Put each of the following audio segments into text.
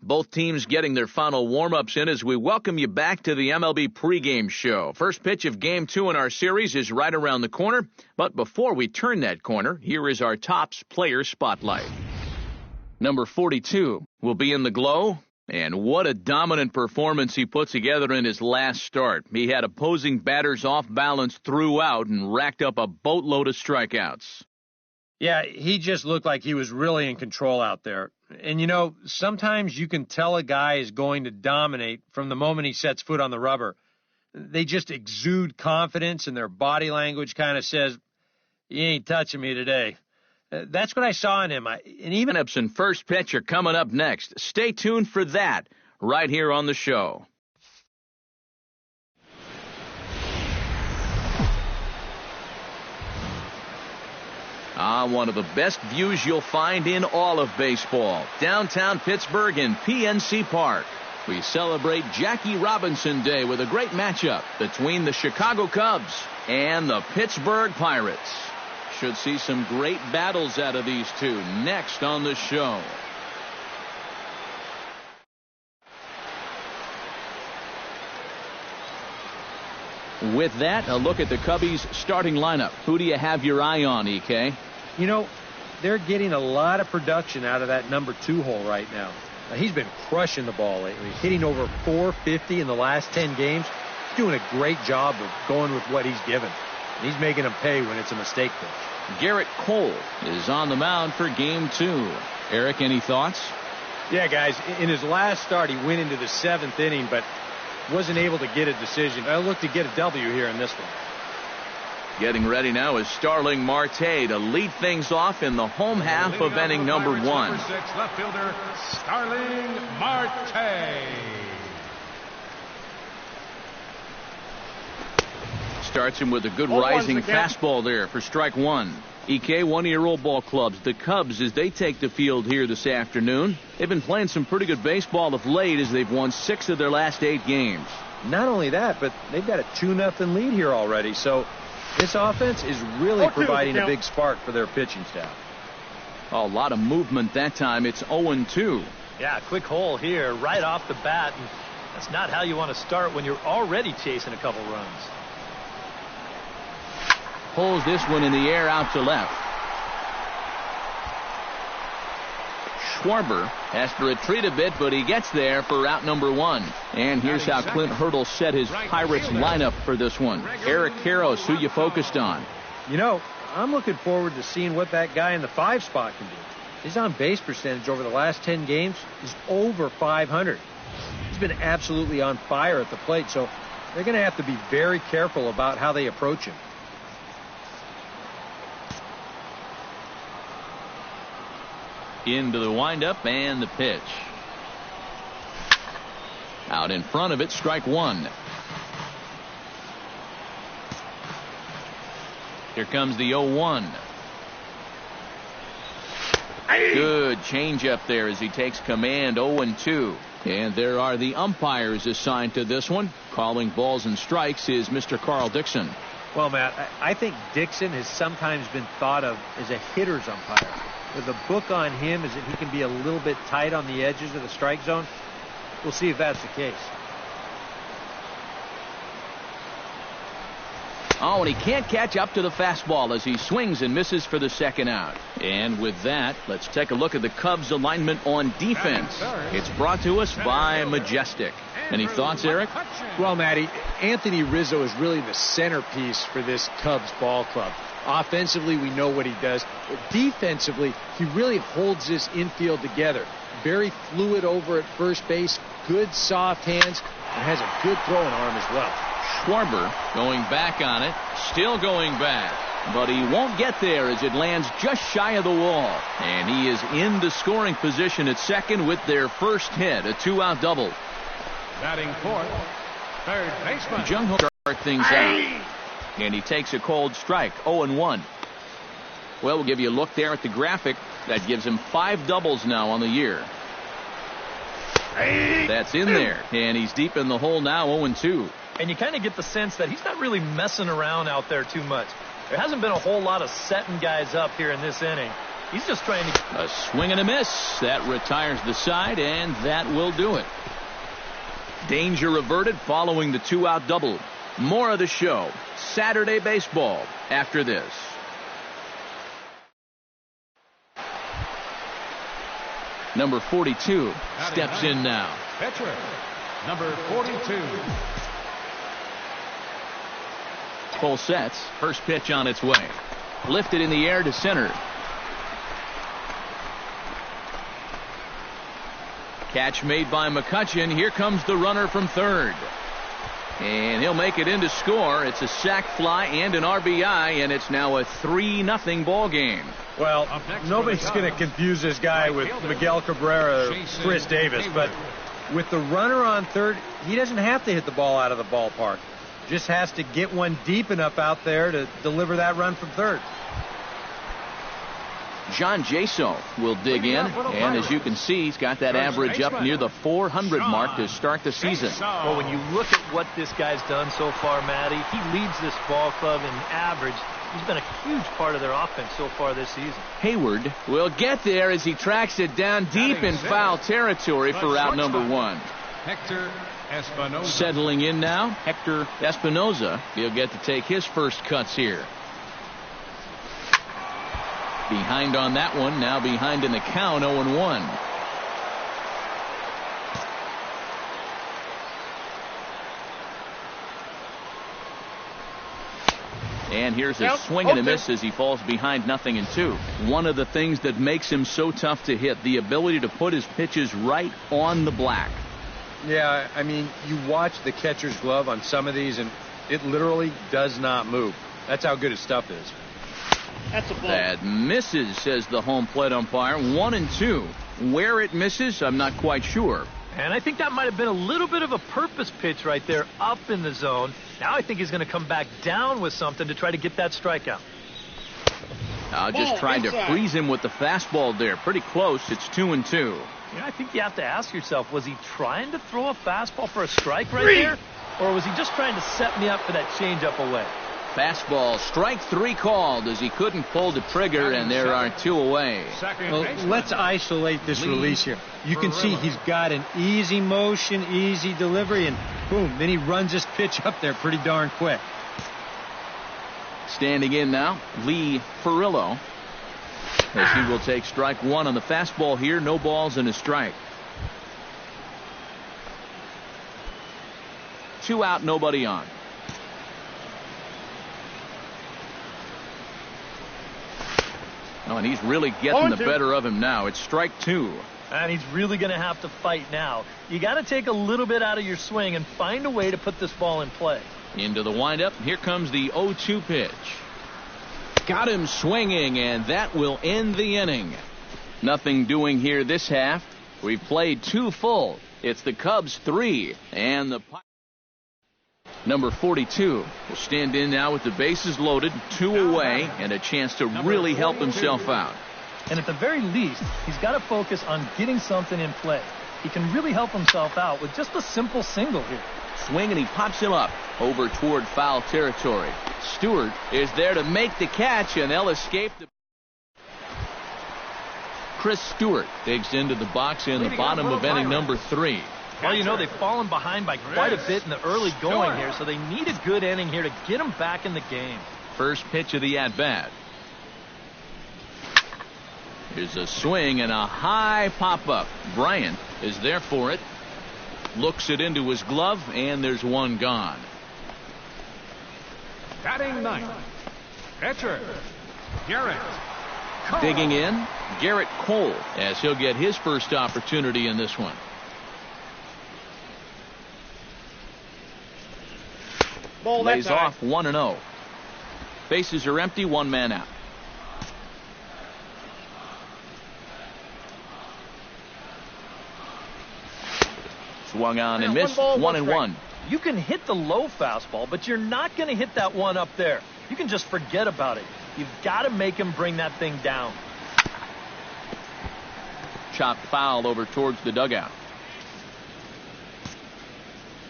Both teams getting their final warm-ups in as we welcome you back to the MLB pregame show. First pitch of Game 2 in our series is right around the corner. But before we turn that corner, here is our Topps Player Spotlight. Number 42 will be in the glow. And what a dominant performance he put together in his last start. He had opposing batters off balance throughout and racked up a boatload of strikeouts. Yeah, he just looked like he was really in control out there. And, you know, sometimes you can tell a guy is going to dominate from the moment he sets foot on the rubber. They just exude confidence, and their body language kind of says, "You ain't touching me today." That's what I saw in him. And even Epson first pitch are coming up next. Stay tuned for that right here on the show. One of the best views you'll find in all of baseball. Downtown Pittsburgh in PNC Park. We celebrate Jackie Robinson Day with a great matchup between the Chicago Cubs and the Pittsburgh Pirates. Should see some great battles out of these two next on the show. With that, a look at the Cubbies' starting lineup. Who do you have your eye on, EK? You know, they're getting a lot of production out of that number 2 hole right now. He's been crushing the ball lately, hitting over 450 in the last 10 games. He's doing a great job of going with what he's given. And he's making them pay when it's a mistake pitch. Garrett Cole is on the mound for Game 2. Eric, any thoughts? Yeah, guys, in his last start, he went into the 7th inning, but wasn't able to get a decision. I look to get a W here in this one. Getting ready now is Starling Marte to lead things off in the home half of inning number 1. Number 6, left fielder Starling Marte. Starts him with a good rising fastball there for strike 1. EK, one-year-old ball clubs, the Cubs, as they take the field here this afternoon. They've been playing some pretty good baseball of late as they've won 6 of their last 8 games. Not only that, but they've got a 2-0 lead here already. So this offense is really providing a big spark for their pitching staff. A lot of movement that time. It's 0-2. Yeah, quick hole here right off the bat. And that's not how you want to start when you're already chasing a couple runs. Pulls this one in the air out to left. Schwarber has to retreat a bit, but he gets there for out number 1. And here's how Clint Hurdle set his Pirates lineup for this one. Eric Karros, who you focused on? You know, I'm looking forward to seeing what that guy in the 5 spot can do. His on-base percentage over the last 10 games is over 500. He's been absolutely on fire at the plate, so they're going to have to be very careful about how they approach him. Into the windup and the pitch. Out in front of it, strike 1. Here comes the 0-1. Good changeup there as he takes command. 0-2. And there are the umpires assigned to this one. Calling balls and strikes is Mr. Carl Dixon. Well, Matt, I think Dixon has sometimes been thought of as a hitter's umpire. With a book on him is that he can be a little bit tight on the edges of the strike zone. We'll see if that's the case. Oh, and he can't catch up to the fastball as he swings and misses for the second out. And with that, let's take a look at the Cubs' alignment on defense. It's brought to us by Majestic. Any thoughts, Eric? Well, Matty, Anthony Rizzo is really the centerpiece for this Cubs ball club. Offensively, we know what he does. But defensively, he really holds this infield together. Very fluid over at first base, good soft hands, and has a good throwing arm as well. Schwarber going back on it, still going back. But he won't get there as it lands just shy of the wall. And he is in the scoring position at second with their first hit, a 2-out double. Batting fourth, third baseman. Jung Ho start things out. And he takes a cold strike, 0-1. Well, we'll give you a look there at the graphic. That gives him 5 doubles now on the year. That's in there. And he's deep in the hole now, 0-2. And you kind of get the sense that he's not really messing around out there too much. There hasn't been a whole lot of setting guys up here in this inning. He's just trying to... A swing and a miss. That retires the side, and that will do it. Danger averted following the 2-out double. More of the show, Saturday Baseball, after this. Number 42 steps in now. Pitcher, number 42. Full sets. First pitch on its way. Lifted in the air to center. Catch made by McCutchen. Here comes the runner from third. And he'll make it in to score. It's a sac fly and an RBI, and it's now a 3-0 ball game. Well, nobody's going to confuse this guy with Miguel Cabrera or Chris Davis, but with the runner on third, he doesn't have to hit the ball out of the ballpark. Just has to get one deep enough out there to deliver that run from third. John Jaso will dig in, and as you can see, he's got that average up near the 400 mark to start the season. Well, when you look at what this guy's done so far, Matty, he leads this ball club in average. He's been a huge part of their offense so far this season. Hayward will get there as he tracks it down deep in foul territory for out number 1. Hector Espinoza. Settling in now, Hector Espinoza. He'll get to take his first cuts here. Behind on that one, now behind in the count, 0-1. And here's a swing and a miss as he falls behind 0-2. One of the things that makes him so tough to hit, the ability to put his pitches right on the black. Yeah, I mean, you watch the catcher's glove on some of these, and it literally does not move. That's how good his stuff is. That's a ball. That misses, says the home plate umpire. 1-2. Where it misses, I'm not quite sure. And I think that might have been a little bit of a purpose pitch right there up in the zone. Now I think he's going to come back down with something to try to get that strikeout. Just trying to freeze him with the fastball there. Pretty close. It's 2-2. You know, I think you have to ask yourself, was he trying to throw a fastball for a strike right there? Or was he just trying to set me up for that changeup away? Fastball, strike 3 called as he couldn't pull the trigger, and there are 2 away. Well, let's isolate this release here. You can see he's got an easy motion, easy delivery, and boom, then he runs his pitch up there pretty darn quick. Standing in now, Lee Ferrillo, as he will take strike 1 on the fastball here. No balls and a strike. 2 out, nobody on. Oh, and he's really getting the better of him now. It's strike 2. And he's really going to have to fight now. You got to take a little bit out of your swing and find a way to put this ball in play. Into the windup. Here comes the 0-2 pitch. Got him swinging, and that will end the inning. Nothing doing here this half. We've played 2 full. It's the Cubs 3, and the number 42 will stand in now with the bases loaded, 2 away, and a chance to really help himself out. And at the very least, he's got to focus on getting something in play. He can really help himself out with just a simple single here. Swing, and he pops him up over toward foul territory. Stewart is there to make the catch, and they'll escape. Chris Stewart digs into the box in the bottom of inning number 3. Well, you know, they've fallen behind by quite a bit in the early going here, so they need a good inning here to get them back in the game. First pitch of the at-bat. Here's a swing and a high pop-up. Bryant is there for it. Looks it into his glove, and there's 1 gone. Batting 9th, pitcher, Garrett Cole. Digging in, Garrett Cole, as he'll get his first opportunity in this one. Lays off 1-0. Bases are empty, 1 man out. Swung on and missed. 1-1. You can hit the low fastball, but you're not going to hit that one up there. You can just forget about it. You've got to make him bring that thing down. Chopped foul over towards the dugout.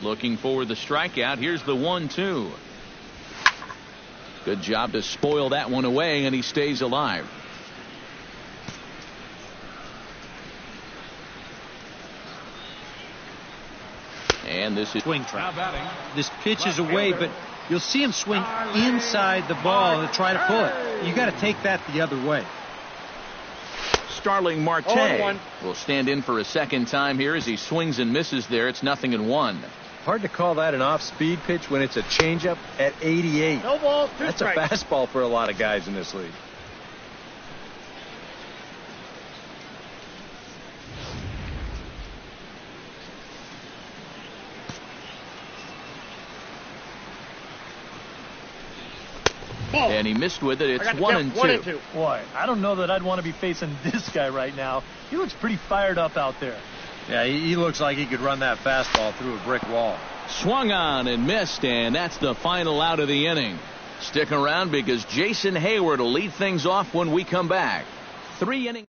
Looking for the strikeout. Here's the 1-2. Good job to spoil that one away, and he stays alive. And this is swing track. This pitch is away, but you'll see him swing inside the ball to try to pull it. You got to take that the other way. Starling Marte will stand in for a second time here as he swings and misses there. It's 0-1. Hard to call that an off-speed pitch when it's a changeup at 88. No ball, That's a fastball for a lot of guys in this league. And he missed with it. It's 1-2. Boy, I don't know that I'd want to be facing this guy right now. He looks pretty fired up out there. Yeah, he looks like he could run that fastball through a brick wall. Swung on and missed, and that's the final out of the inning. Stick around because Jason Hayward will lead things off when we come back. 3 innings.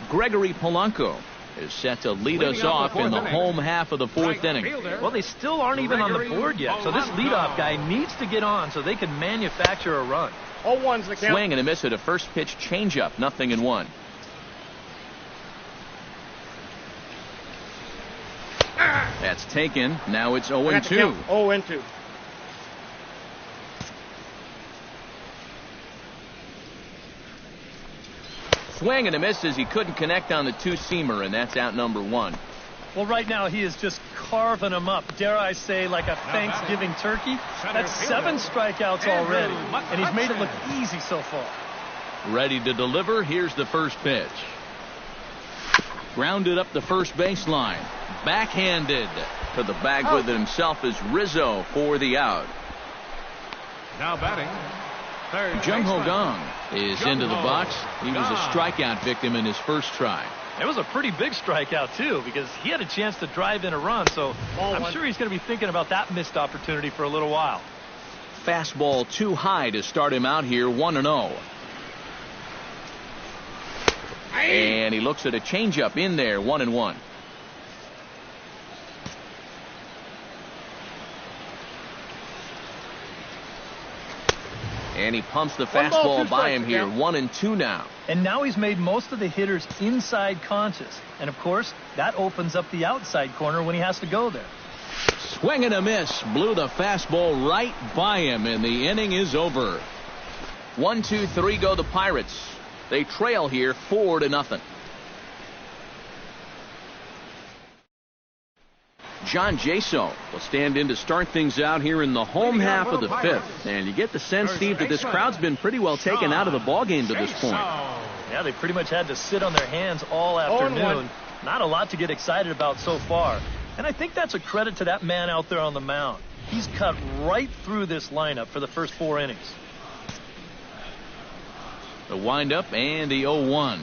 Gregory Polanco is set to lead us off in the home half of the 4th inning. Well, they still aren't even on the board yet, so this leadoff guy needs to get on so they can manufacture a run. 0-1's the count. Swing and a miss at a first pitch changeup, 0-1. That's taken. Now it's 0-2. 0-2. Swing and a miss as he couldn't connect on the two-seamer, and that's out number 1. Well, right now he is just carving them up, dare I say, like a Thanksgiving turkey. That's 7 strikeouts already, and he's made it look easy so far. Ready to deliver. Here's the first pitch. Grounded up the first baseline. Backhanded to the bag with it himself is Rizzo for the out. Now batting, third Jung Ho baseman. Gong is into the box. He was a strikeout victim in his first try. It was a pretty big strikeout, too, because he had a chance to drive in a run, so I'm sure he's going to be thinking about that missed opportunity for a little while. Fastball too high to start him out here, 1-0. And he looks at a changeup in there, 1-1. And he pumps the fastball by him here, 1-2 now. And now he's made most of the hitters inside conscious. And, of course, that opens up the outside corner when he has to go there. Swing and a miss. Blew the fastball right by him, and the inning is over. 1-2-3 go the Pirates. They trail here 4-0. John Jaso will stand in to start things out here in the home half of the 5th. And you get the sense, Steve, that this crowd's been pretty well taken out of the ballgame to this point. Yeah, they pretty much had to sit on their hands all afternoon. Not a lot to get excited about so far. And I think that's a credit to that man out there on the mound. He's cut right through this lineup for the first 4 innings. The windup and the 0-1.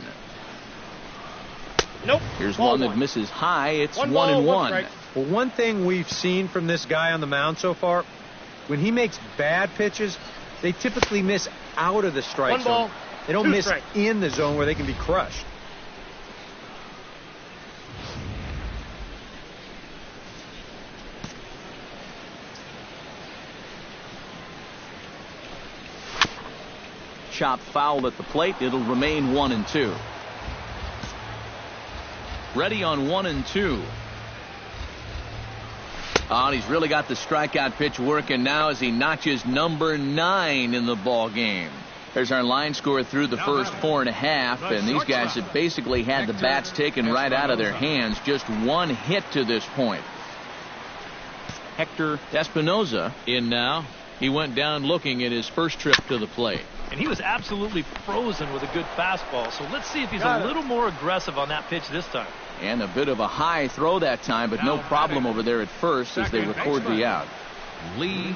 Nope. Here's one that misses high. It's 1-1. Well, one thing we've seen from this guy on the mound so far, when he makes bad pitches, they typically miss out of the strike zone. They don't miss in the zone where they can be crushed. Chop foul at the plate. It'll remain 1-2. Ready on 1-2. Oh, and he's really got the strikeout pitch working now as he notches number 9 in the ball game. There's our line score through the first 4.5, and these guys have basically had the bats taken right out of their hands. Just 1 hit to this point. Hector Espinoza in now. He went down looking at his first trip to the plate. And he was absolutely frozen with a good fastball, so let's see if he's a little more aggressive on that pitch this time. And a bit of a high throw that time, but no problem over there at first as they record the out. Lee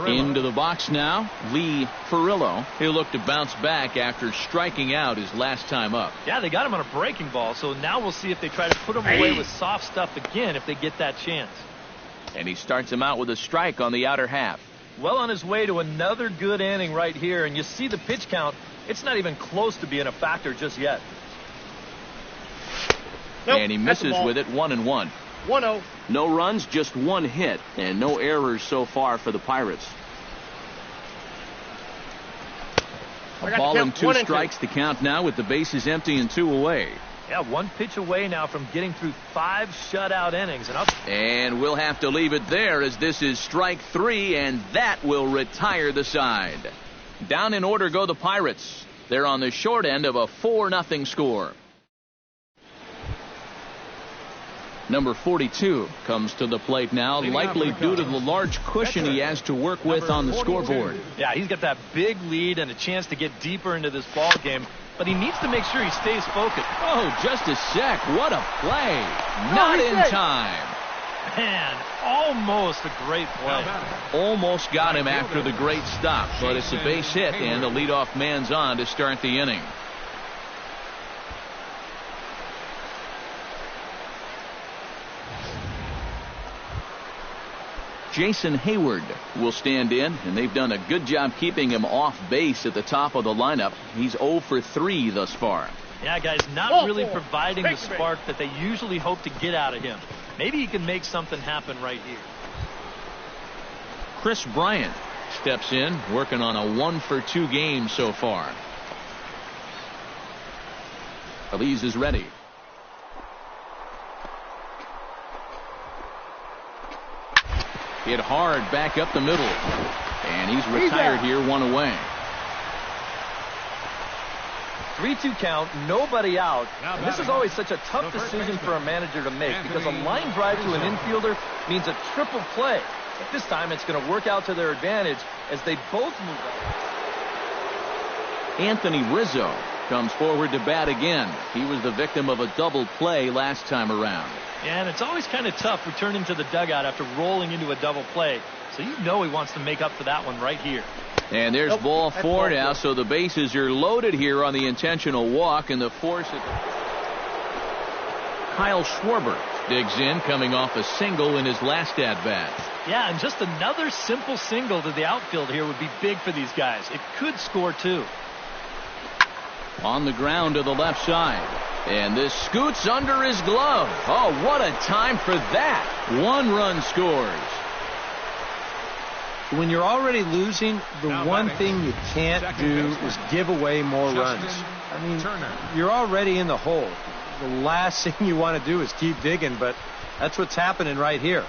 into the box now. Lee Ferrillo. He'll look to bounce back after striking out his last time up. Yeah, they got him on a breaking ball, so now we'll see if they try to put him away with soft stuff again if they get that chance. And he starts him out with a strike on the outer half. Well on his way to another good inning right here, and you see the pitch count. It's not even close to being a factor just yet. Nope, and he misses with it, 1-1. 1-0. No runs, just 1 hit, and no errors so far for the Pirates. A ball and 2 strikes to count now with the bases empty and 2 away. Yeah, one pitch away now from getting through 5 shutout innings. And we'll have to leave it there as this is strike 3, and that will retire the side. Down in order go the Pirates. They're on the short end of a 4-0 score. Number 42 comes to the plate now, likely due to the large cushion he has to work with on the scoreboard. Yeah, he's got that big lead and a chance to get deeper into this ball game, but he needs to make sure he stays focused. Oh, just a sec. What a play. Not in time. Man, almost a great play. Almost got him after the great stop, but it's a base hit, and the leadoff man's on to start the inning. Jason Hayward will stand in, and they've done a good job keeping him off base at the top of the lineup. He's 0 for 3 thus far. Yeah, guys, not really providing the spark that they usually hope to get out of him. Maybe he can make something happen right here. Chris Bryant steps in, working on a 1 for 2 game so far. Elise is ready. Hit hard back up the middle. And he's retired here, 1 away. 3-2 count, nobody out. And this is always such a tough decision for a manager to make because a line drive to an infielder means a triple play. But this time it's going to work out to their advantage as they both move up. Anthony Rizzo comes forward to bat again. He was the victim of a double play last time around. Yeah, and it's always kind of tough returning to the dugout after rolling into a double play. So you know he wants to make up for that one right here. And there's ball 4 now, so the bases are loaded here on the intentional walk, and the force at Kyle Schwarber digs in, coming off a single in his last at-bat. Yeah, and just another simple single to the outfield here would be big for these guys. It could score 2. On the ground to the left side. And this scoots under his glove. Oh, what a time for that. 1 run scores. When you're already losing, the one thing you can't do is give away more runs. I mean, you're already in the hole. The last thing you want to do is keep digging, but that's what's happening right here.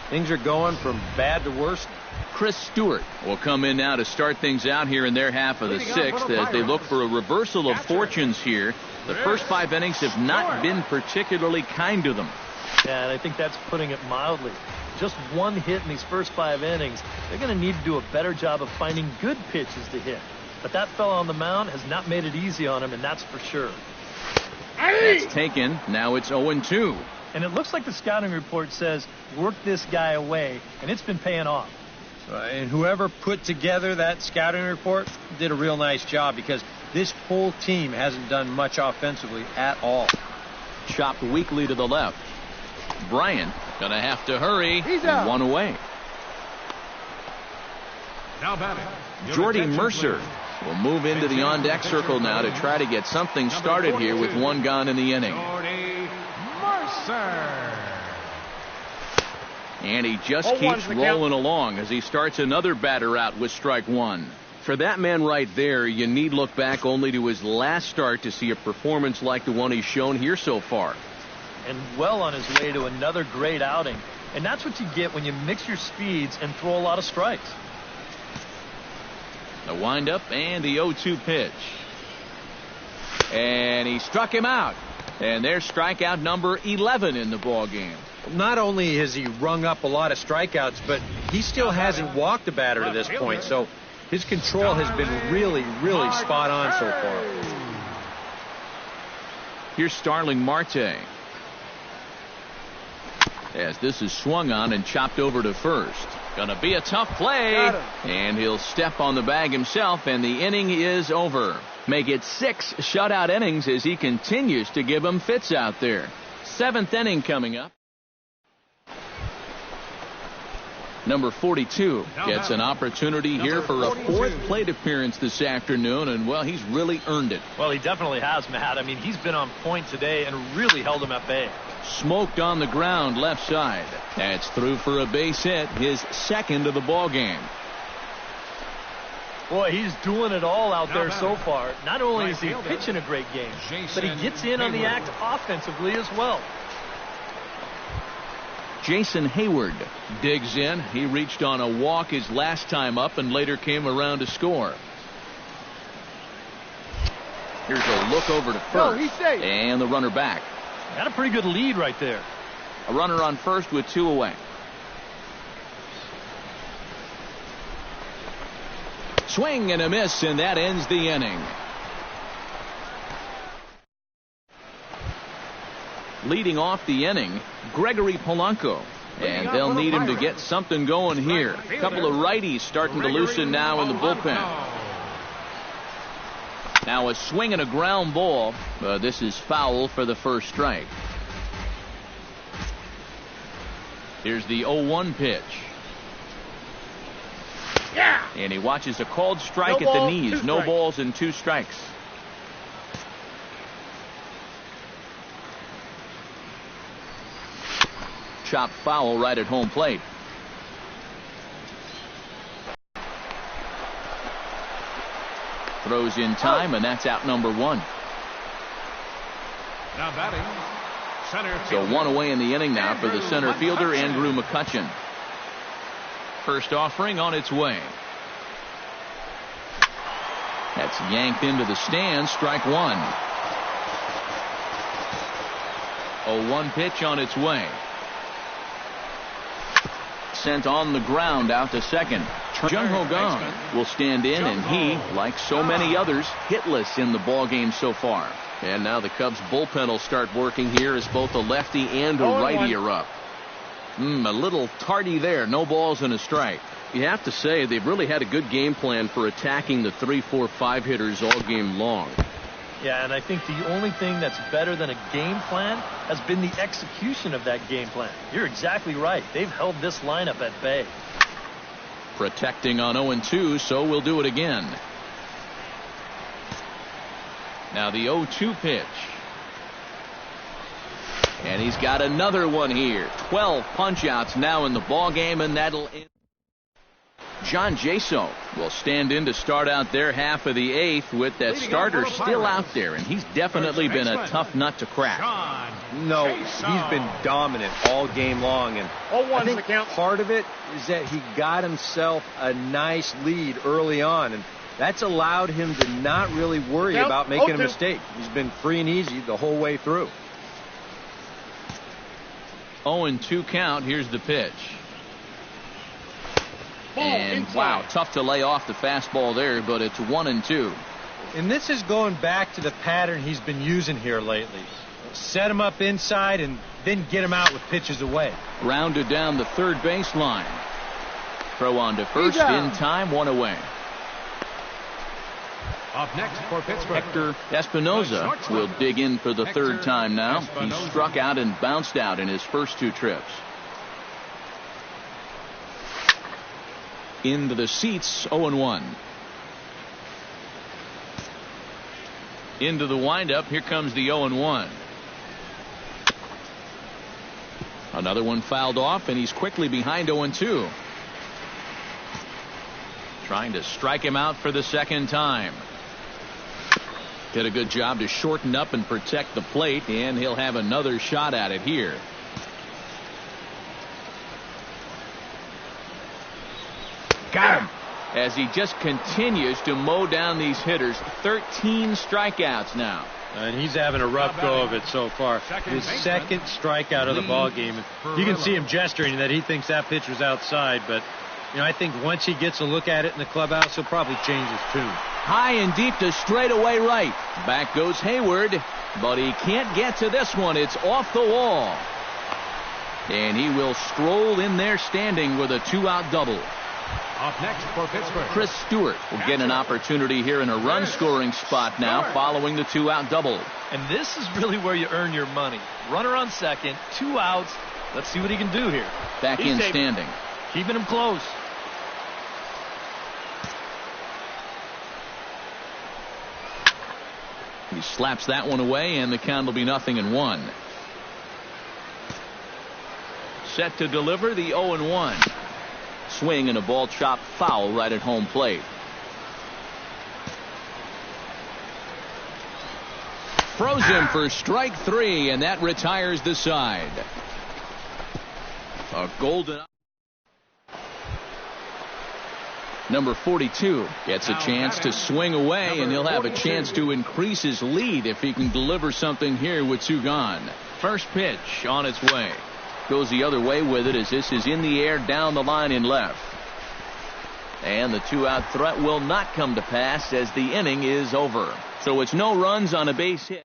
Things are going from bad to worse. Chris Stewart will come in now to start things out here in their half of the 6th as they look for a reversal of fortunes here. The first 5 innings have not been particularly kind to them. Yeah, and I think that's putting it mildly. Just 1 hit in these first 5 innings. They're going to need to do a better job of finding good pitches to hit. But that fella on the mound has not made it easy on him, and that's for sure. That's taken. Now it's 0-2. And it looks like the scouting report says, work this guy away, and it's been paying off. And whoever put together that scouting report did a real nice job because this whole team hasn't done much offensively at all. Chopped weakly to the left. Bryant gonna have to hurry. 1 away. Now batting. Jordy Mercer will move into the on-deck circle now to try to get something started here with 1 gone in the inning. Jordy Mercer. And he just keeps rolling along as he starts another batter out with strike 1. For that man right there, you need look back only to his last start to see a performance like the one he's shown here so far. And well on his way to another great outing. And that's what you get when you mix your speeds and throw a lot of strikes. The windup and the 0-2 pitch. And he struck him out. And there's strikeout number 11 in the ball game. Not only has he rung up a lot of strikeouts, but he still hasn't walked a batter to this point. So his control has been really, really spot on so far. Here's Starling Marte. As this is swung on and chopped over to first. Gonna be a tough play. And he'll step on the bag himself, and the inning is over. Make it 6 shutout innings as he continues to give them fits out there. 7th inning coming up. Number 42 gets an opportunity here for a 4th plate appearance this afternoon, and, well, he's really earned it. Well, he definitely has, Matt. I mean, he's been on point today and really held him at bay. Smoked on the ground left side. That's through for a base hit, his 2nd of the ball game. Boy, he's doing it all out there so far. Not only is he pitching a great game, but he gets in on the act offensively as well. Jason Hayward digs in. He reached on a walk his last time up and later came around to score. Here's a look over to first. And the runner back. Got a pretty good lead right there. A runner on first with 2 away. Swing and a miss, and that ends the inning. Leading off the inning, Gregory Polanco. And they'll need him to get something going here. A couple of righties starting to loosen now in the bullpen. Now a swing and a ground ball. This is foul for the first strike. Here's the 0-1 pitch. Yeah. And he watches a called strike at the knees. No balls and 2 strikes. Chop foul right at home plate. Throws in time, and that's out number 1. Now batting, center so fielder. 1 away in the inning now for the center fielder, Andrew McCutchen. First offering on its way. That's yanked into the stands. Strike 1. 0-1 pitch on its way. Sent on the ground out to second. Jung Ho Kang will stand in, and he, like so many others, hitless in the ball game so far. And now the Cubs bullpen will start working here as both a lefty and a righty are up. A little tardy there. No balls and a strike. You have to say they've really had a good game plan for attacking the 3, 4, 5 hitters all game long. Yeah, and I think the only thing that's better than a game plan has been the execution of that game plan. You're exactly right. They've held this lineup at bay. Protecting on 0-2, so we'll do it again. Now the 0-2 pitch. And he's got another one here. 12 punch-outs now in the ball game, and that'll end. John Jaso will stand in to start out their half of the 8th with that starter still out there, and he's definitely been a tough nut to crack. No, he's been dominant all game long, and I think part of it is that he got himself a nice lead early on, and that's allowed him to not really worry about making a mistake. He's been free and easy the whole way through. 0-2 count. Here's the pitch. And wow, tough to lay off the fastball there, but it's 1-2. And this is going back to the pattern he's been using here lately. Set him up inside and then get him out with pitches away. Grounded down the third baseline. Throw on to first in time, 1 away. Up next for Pittsburgh, Hector Espinoza will dig in for the third time now. He struck out and bounced out in his first 2 trips. Into the seats, 0-1. Into the windup, here comes the 0-1. Another one fouled off, and he's quickly behind 0-2. Trying to strike him out for the second time. Did a good job to shorten up and protect the plate, and he'll have another shot at it here. Got him. As he just continues to mow down these hitters. 13 strikeouts now. And he's having a rough go of it so far. His second strikeout of the ball game. You can see him gesturing that he thinks that pitch was outside, but I think once he gets a look at it in the clubhouse, he'll probably change his tune. High and deep to straightaway right. Back goes Hayward, but he can't get to this one. It's off the wall. And he will stroll in there standing with a 2-out double. Up next for Pittsburgh, Chris Stewart will get an opportunity here in a run-scoring spot now following the 2-out double. And this is really where you earn your money. Runner on second, 2 outs. Let's see what he can do here. Back in standing. Keeping him close. He slaps that one away, and the count will be 0-1. Set to deliver the 0-1. Swing and a ball chopped foul right at home plate. Throws him for strike 3, and that retires the side. A golden. Number 42 gets a chance to swing away, and he'll have a chance to increase his lead if he can deliver something here with 2 gone. First pitch on its way. Goes the other way with it as this is in the air down the line in left. And the 2-out threat will not come to pass as the inning is over. So it's no runs on a base hit.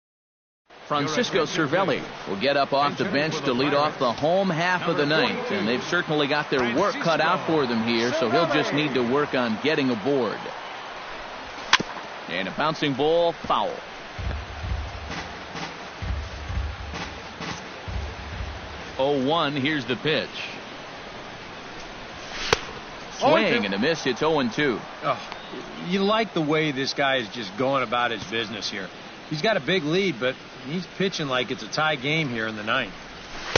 Francisco Cervelli will get up off the bench to lead off the home half of the ninth, and they've certainly got their work cut out for them here, so he'll just need to work on getting aboard. And a bouncing ball, foul. Oh, 1, here's the pitch. Swing and a miss, it's 0-2. Oh, you like the way this guy is just going about his business here. He's got a big lead, but he's pitching like it's a tie game here in the ninth.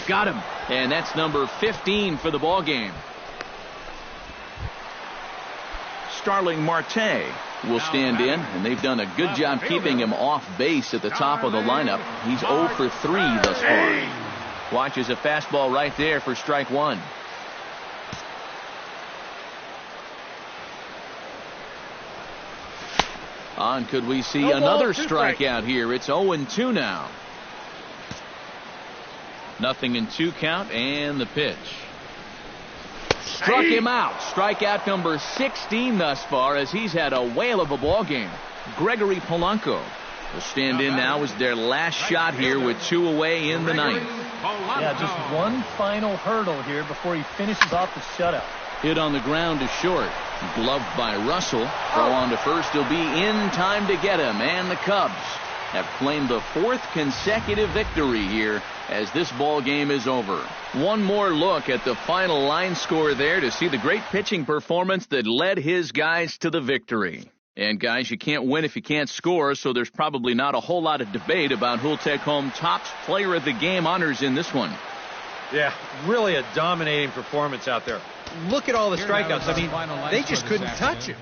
Got him. And that's number 15 for the ball game. Starling Marte will stand in, and they've done a good job keeping him off base at the top of the lineup. He's 0 for 3 thus far. Watches a fastball right there for strike 1. On, could we see another strikeout here? It's 0-2 now. 0-2 count, and the pitch. Struck him out. Strikeout number 16 thus far, as he's had a whale of a ball game. Gregory Polanco will stand in now as their last shot here with 2 away in the ninth. Yeah, just one final hurdle here before he finishes off the shutout. Hit on the ground to short. Gloved by Russell. Throw on to first. He'll be in time to get him. And the Cubs have claimed the 4th consecutive victory here as this ball game is over. One more look at the final line score there to see the great pitching performance that led his guys to the victory. And guys, you can't win if you can't score, so there's probably not a whole lot of debate about who'll take home Topps Player of the Game honors in this one. Yeah, really a dominating performance out there. Look at all the strikeouts. I mean, they just couldn't touch it.